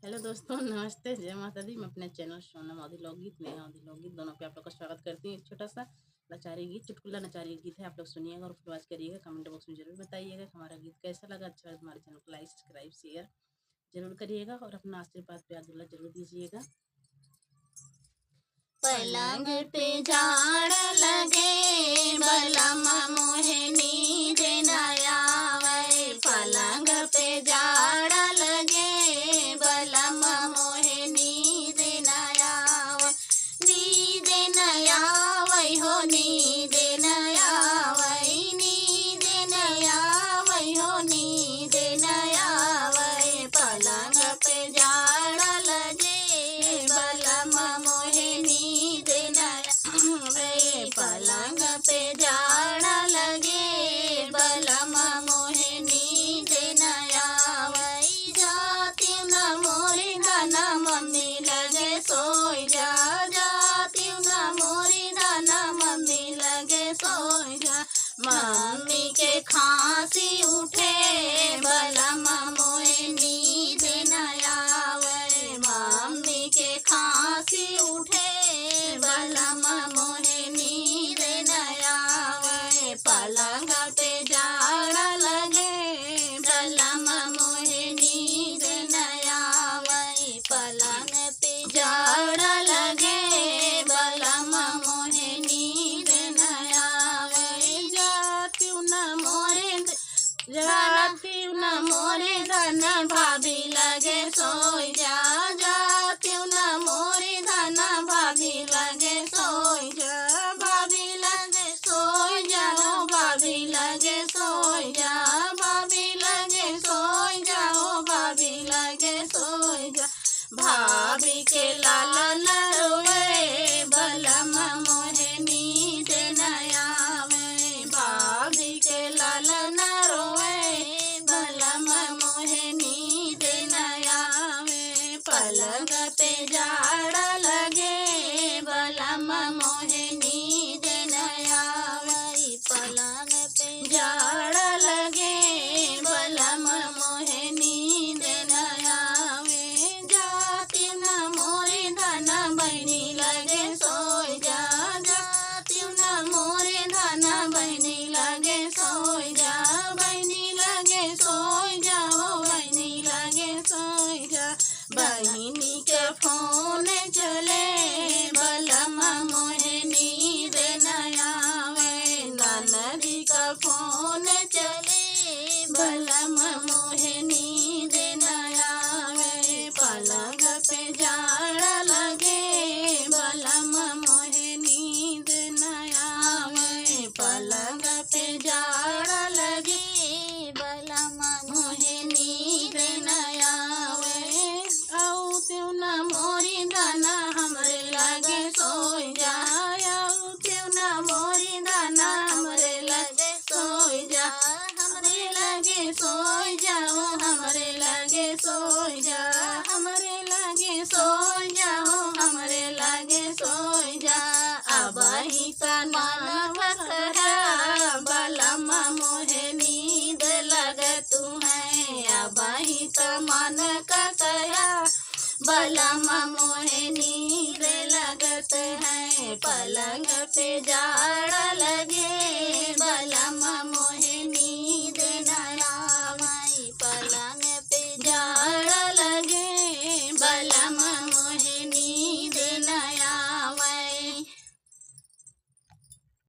Hello दोस्तों, नमस्ते, जय माता दी। मैं अपने चैनल सोनम अवधी लोकगीत में अवधी लोकगीत दोनों पे आप लोग का स्वागत करती हूँ। एक छोटा सा नचारी गीत, चुटकुला नचारी गीत है, आप लोग सुनिएगा और फॉलो करिएगा। कमेंट बॉक्स में जरूर बताइएगा कि हमारा गीत कैसा लगा। अच्छा लगा तो हमारे चैनल को लाइक सब्सक्राइब शेयर जरूर करिएगा और अपना आशीर्वाद प्यार दुला जरूर दीजिएगा। पलंग पे झाड़ लगे बलम मोहे नींद न आवे। पलंग पे झाड़ लगे बलम मोहे नींद न आवे। नींद न आवे हो नींद न आवे। नींद न आवे हो नींद न आवे। पलंग पे झाड़ लगे बलम मोहे नींद न आवे। पलंग पे झाड़ लगे बलम मोहे नींद न आवे। जाती न मोरी दाना मम्मी लगे सोई जा। जाती न मोरी दाना मम्मी लगे सोई जा। मम्मी के खांसी उठे बलम मोहे नींद न आवे। मम्मी के खांसी उठे बलम मोहे नींद न आवे। पलंग पे झाड़ लगे बलम मोहे नींद न आवे। पलंग पे झाड़ लगे बलम मोहे नींद न आवे। जाती न मोरे धन भाभी लगे सोई जा। जाती न मोरे धन भाभी लगे सोई जा। भाभी लगे सोई जाओ। भाभी लगे सोई जा। भाभी लगे सोई जाओ। भाभी लगे सोई जा। भाभी के लाल रोए बलम मोहे नींद न आवे। भाभी के लाल रोए बलम मोहे नींद न आवे। पलंग पे झाड़ लगे बलम मोहे नींद न आवे। पलंग पे झाड़ लगे बलम मोहे नींद न आवे। जाती न मोरे धन बहनी लगे सोई जा। जाती न मोरे धन बहनी लगे सोई जा। बहनी लगे सोई जाओ। बहनी लगे सोई जा। बहिनी के फोन चले बलम मोहे नींद न आवे। ननदी का फोन चले बलम मोहे नींद न आवे। पलंग पे झाड़ लगे बलम मोहे नींद न आवे। पलंग पे झाड़ लगे बलम मोहे नींद न आवे। औ त्यों न मोरी दाना हमरे लगे सोई जा। औ त्यों न मोरी दाना हमरे लगे सोई जा। हमरे लगे सोई जाओ। हमरे लगे सोई जा। हमरे लगे सोई जाओ। हमरे लगे सोई जा। अब ही सनम कहा बलम मोहे नींद लगतू है। अब ही मन का कहा बलम मोहे नींद लगत है। पलंग पे झाड़ लगे बलम मोहे नींद न आवे। पलंग पे झाड़ लगे बलम